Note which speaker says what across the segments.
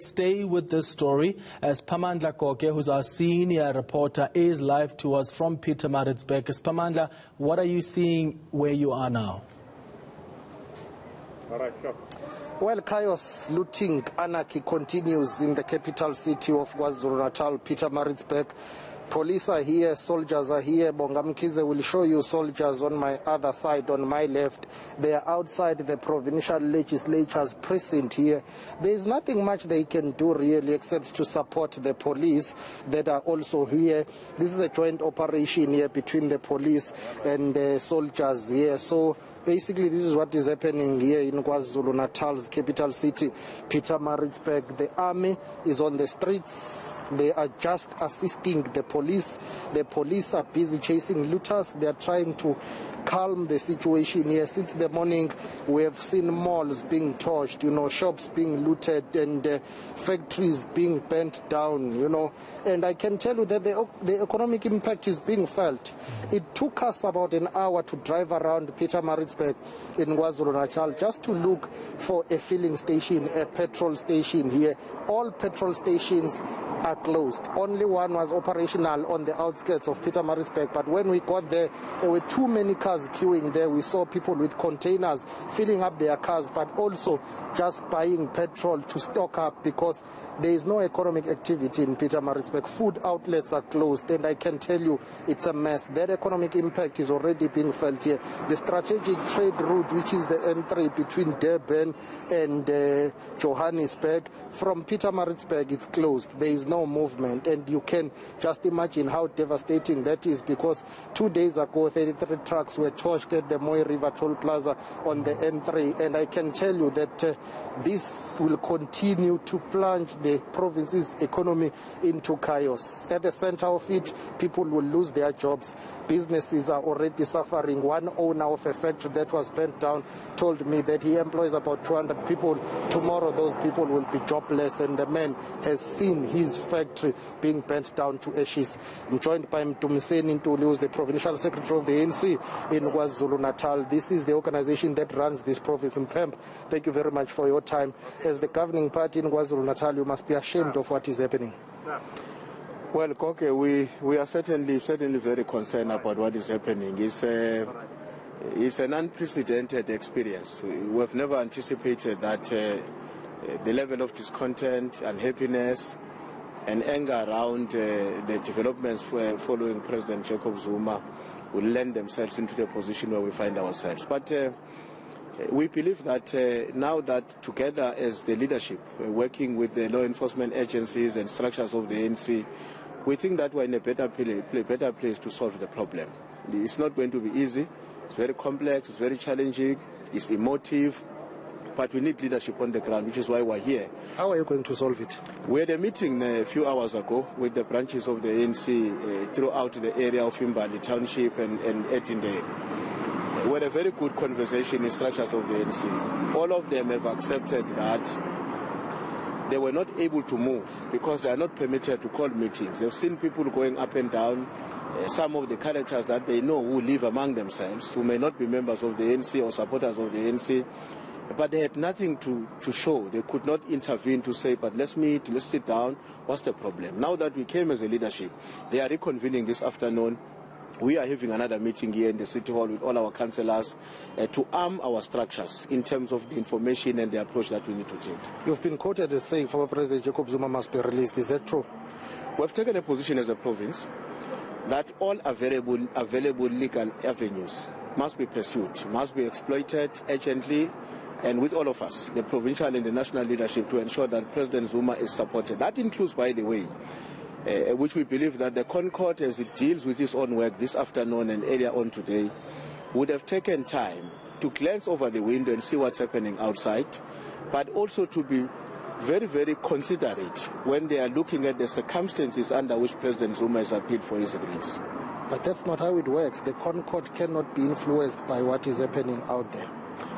Speaker 1: Stay with this story as Siphamandla Goge, who's our senior reporter, is live to us from Pietermaritzburg. Siphamandla, what are you seeing where you are now?
Speaker 2: All right, sure.
Speaker 3: Well, chaos, looting, anarchy continues in the capital city of KwaZulu-Natal, Pietermaritzburg. Police are here, soldiers are here. Bongamkize will show you soldiers on my other side, on my left. They are outside the provincial legislature's precinct here. There is nothing much they can do really except to support the police that are also here. This is a joint operation here between the police and the soldiers here. So basically, this is what is happening here in KwaZulu-Natal's capital city, Pietermaritzburg. The army is on the streets. They are just assisting the police. The police are busy chasing looters. They are trying to calm the situation here. Since the morning, we have seen malls being torched, shops being looted and factories being burnt down, And I can tell you that the economic impact is being felt. It took us about an hour to drive around Pietermaritzburg in KwaZulu-Natal just to look for a filling station, a petrol station here. All petrol stations are closed. Only one was operational on the outskirts of Pietermaritzburg, but when we got there were too many cars queuing there. We saw people with containers filling up their cars, but also just buying petrol to stock up because there is no economic activity in Pietermaritzburg. Food outlets are closed, and I can tell you it's a mess. That economic impact is already being felt here. The strategic trade route, which is the N3 between Durban and Johannesburg, from Pietermaritzburg, it's closed. There is no movement, and you can just imagine how devastating that is because 2 days ago 33 trucks were torched at the Moy River Toll Plaza on the N3, and I can tell you that this will continue to plunge the province's economy into chaos. At the center of it, people will lose their jobs. Businesses are already suffering. One owner of a factory that was burnt down told me that he employs about 200 people. Tomorrow those people will be jobless, and the man has seen his factory being burnt down to ashes. I'm joined by Mtumiseni Ntuli, who is the provincial secretary of the ANC in KwaZulu-Natal. This is the organization that runs this province in Pemp. Thank you very much for your time. As the governing party in KwaZulu-Natal, you must be ashamed of what is happening.
Speaker 2: Well, Goge, we are certainly very concerned about what is happening. It's an unprecedented experience. We have never anticipated that the level of discontent, unhappiness, and anger around the developments following President Jacob Zuma will lend themselves into the position where we find ourselves. But we believe that now that together as the leadership, working with the law enforcement agencies and structures of the ANC, we think that we're in a better place to solve the problem. It's not going to be easy. It's very complex, it's very challenging, it's emotive, but we need leadership on the ground, which is why we're here.
Speaker 3: How are you going to solve it?
Speaker 2: We had a meeting a few hours ago with the branches of the ANC throughout the area of Imbali Township and Etinde. We had a very good conversation in structures of the ANC. All of them have accepted that they were not able to move because they are not permitted to call meetings. They've seen people going up and down. Some of the characters that they know who live among themselves, who may not be members of the ANC or supporters of the ANC, but they had nothing to show. They could not intervene to say, but let's meet, let's sit down. What's the problem? Now that we came as a leadership, they are reconvening this afternoon. We are having another meeting here in the City Hall with all our councillors to arm our structures in terms of the information and the approach that we need to take.
Speaker 3: You've been quoted as saying former President Jacob Zuma must be released. Is that true?
Speaker 2: We've taken a position as a province that all available legal avenues must be pursued, must be exploited urgently, and with all of us, the provincial and the national leadership, to ensure that President Zuma is supported. That includes, by the way, which we believe that the Concord, as it deals with its own work this afternoon and earlier on today, would have taken time to glance over the window and see what's happening outside, but also to be very considerate when they are looking at the circumstances under which President Zuma has appealed for his release.
Speaker 3: But that's not how it works. The Concord cannot be influenced by what is happening out there.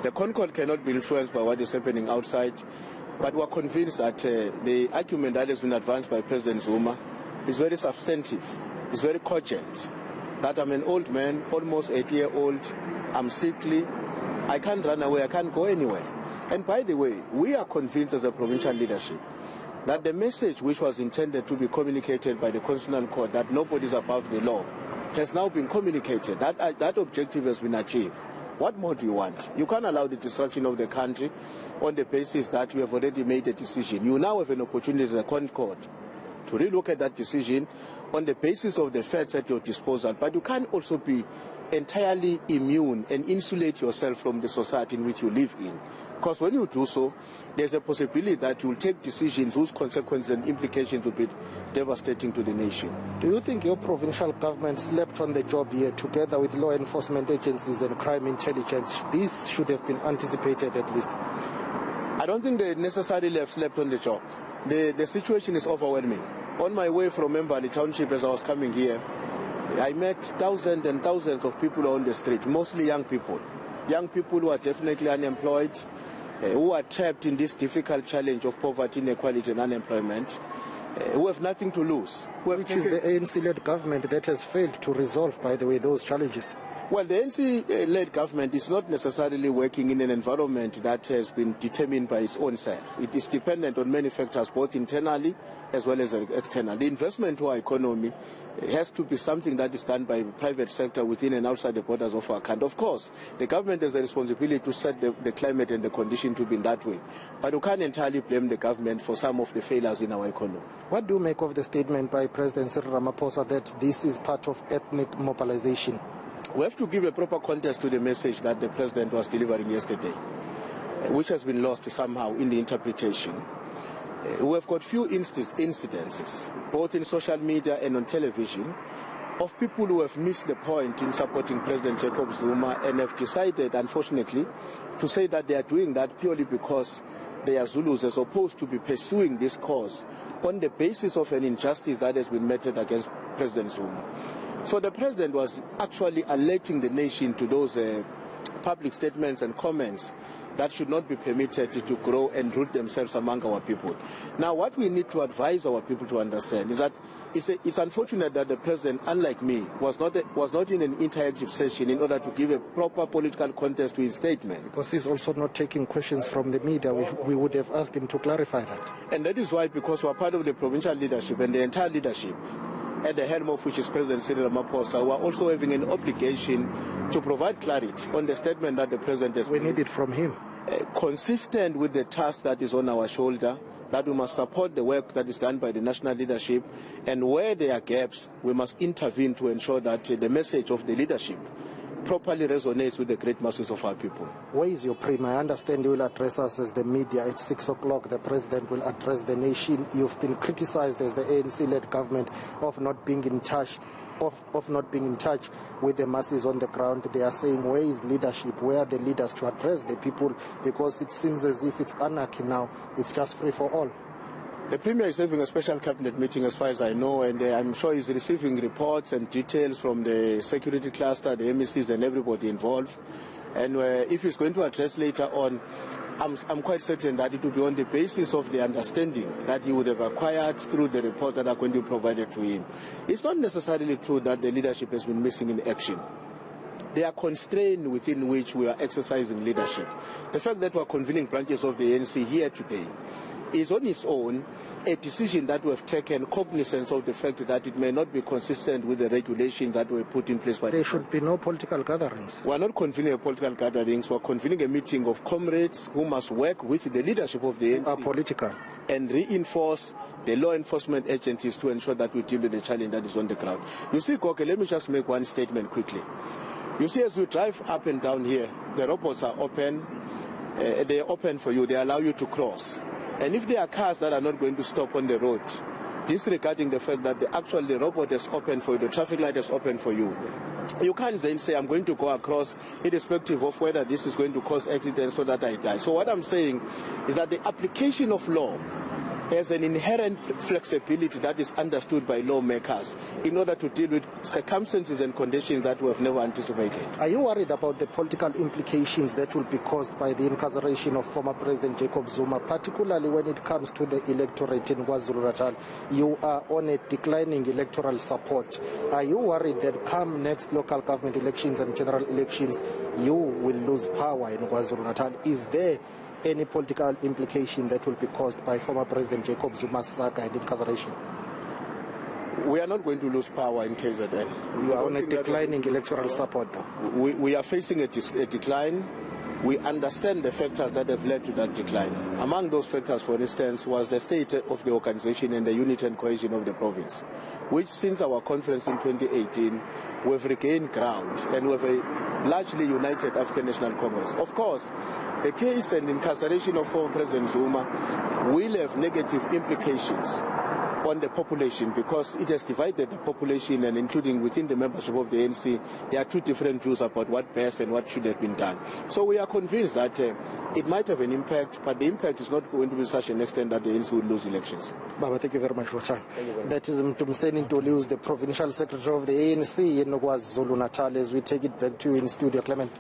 Speaker 2: The Concord cannot be influenced by what is happening outside, but we're convinced that the argument that has been advanced by President Zuma is very substantive, is very cogent, that I'm an old man, almost 8-year-old, I'm sickly, I can't run away, I can't go anywhere. And by the way, we are convinced as a provincial leadership that the message which was intended to be communicated by the Constitutional Court, that nobody is above the law, has now been communicated. That objective has been achieved. What more do you want? You can't allow the destruction of the country on the basis that you have already made a decision. You now have an opportunity as a court to relook at that decision on the basis of the facts at your disposal. But you can't also be entirely immune and insulate yourself from the society in which you live in. Because when you do so, there's a possibility that you'll take decisions whose consequences and implications will be devastating to the nation.
Speaker 3: Do you think your provincial government slept on the job here together with law enforcement agencies and crime intelligence? These should have been anticipated at least.
Speaker 2: I don't think they necessarily have slept on the job. The situation is overwhelming. On my way from Mbali Township as I was coming here, I met thousands and thousands of people on the street, mostly young people. Young people who are definitely unemployed, who are trapped in this difficult challenge of poverty, inequality and unemployment, who have nothing to lose.
Speaker 3: Which is the ANC-led government that has failed to resolve, by the way, those challenges.
Speaker 2: Well, the ANC-led government is not necessarily working in an environment that has been determined by its own self. It is dependent on many factors, both internally as well as externally. The investment to our economy has to be something that is done by the private sector within and outside the borders of our country. Of course, the government has a responsibility to set the climate and the condition to be in that way. But you can't entirely blame the government for some of the failures in our economy.
Speaker 3: What do you make of the statement by President Cyril Ramaphosa that this is part of ethnic mobilization?
Speaker 2: We have to give a proper context to the message that the president was delivering yesterday, which has been lost somehow in the interpretation. We have got few incidences, both in social media and on television, of people who have missed the point in supporting President Jacob Zuma and have decided, unfortunately, to say that they are doing that purely because they are Zulus, as opposed to be pursuing this cause on the basis of an injustice that has been meted against President Zuma. So the president was actually alerting the nation to those public statements and comments that should not be permitted to grow and root themselves among our people. Now, what we need to advise our people to understand is that it's unfortunate that the president, unlike me, was not in an interactive session in order to give a proper political context to his statement.
Speaker 3: Because he's also not taking questions from the media. We would have asked him to clarify that.
Speaker 2: And that is why, because we are part of the provincial leadership and the entire leadership, at the helm of which is President Cyril Ramaphosa, we are also having an obligation to provide clarity on the statement that the president has made.
Speaker 3: We need it from him.
Speaker 2: Consistent with the task that is on our shoulder, that we must support the work that is done by the national leadership, and where there are gaps, we must intervene to ensure that the message of the leadership properly resonates with the great masses of our people.
Speaker 3: Where is your premier? I understand you will address us as the media at 6 o'clock. The president will address the nation. You've been criticized as the ANC-led government of not being in touch with the masses on the ground. They are saying, where is leadership? Where are the leaders to address the people? Because it seems as if it's anarchy now. It's just free for all.
Speaker 2: The Premier is having a special cabinet meeting as far as I know, and I'm sure he's receiving reports and details from the security cluster, the MECs and everybody involved. And if he's going to address later on, I'm quite certain that it will be on the basis of the understanding that he would have acquired through the reports that are going to be provided to him. It's not necessarily true that the leadership has been missing in action. There are constraints within which we are exercising leadership. The fact that we are convening branches of the ANC here today is on its own a decision that we have taken cognizance of the fact that it may not be consistent with the regulations that were put in place by
Speaker 3: There should be no political gatherings.
Speaker 2: We are not convening a political gatherings. We are convening a meeting of comrades who must work with the leadership of the ANC
Speaker 3: political
Speaker 2: and reinforce the law enforcement agencies to ensure that we deal with the challenge that is on the ground. You see, Goge, let me just make one statement quickly. You see, as we drive up and down here, the robots are open. They are open for you. They allow you to cross. And if there are cars that are not going to stop on the road, disregarding the fact that the robot is open for you, the traffic light is open for you, you can't then say, I'm going to go across, irrespective of whether this is going to cause accidents so that I die. So what I'm saying is that the application of law has an inherent flexibility that is understood by lawmakers in order to deal with circumstances and conditions that we have never anticipated.
Speaker 3: Are you worried about the political implications that will be caused by the incarceration of former President Jacob Zuma, particularly when it comes to the electorate in KwaZulu-Natal? You are on a declining electoral support. Are you worried that come next local government elections and general elections, you will lose power in KwaZulu-Natal? Is there any political implication that will be caused by former President Jacob Zuma's saga and incarceration?
Speaker 2: We are not going to lose power in KZN.
Speaker 3: You are on a declining electoral support, though.
Speaker 2: We are facing a decline. We understand the factors that have led to that decline. Among those factors, for instance, was the state of the organization and the unity and cohesion of the province, which since our conference in 2018, we've regained ground and we have a largely united African National Congress. Of course, the case and incarceration of former President Zuma will have negative implications on the population because it has divided the population, and including within the membership of the ANC, there are two different views about what best and what should have been done. So we are convinced that it might have an impact, but the impact is not going to be such an extent that the ANC will lose elections.
Speaker 3: Baba, thank you very much for your time. That is Mtumseni Ntuli, who is the Provincial Secretary of the ANC in KwaZulu-Natal, as we take it back to you in studio. Clement.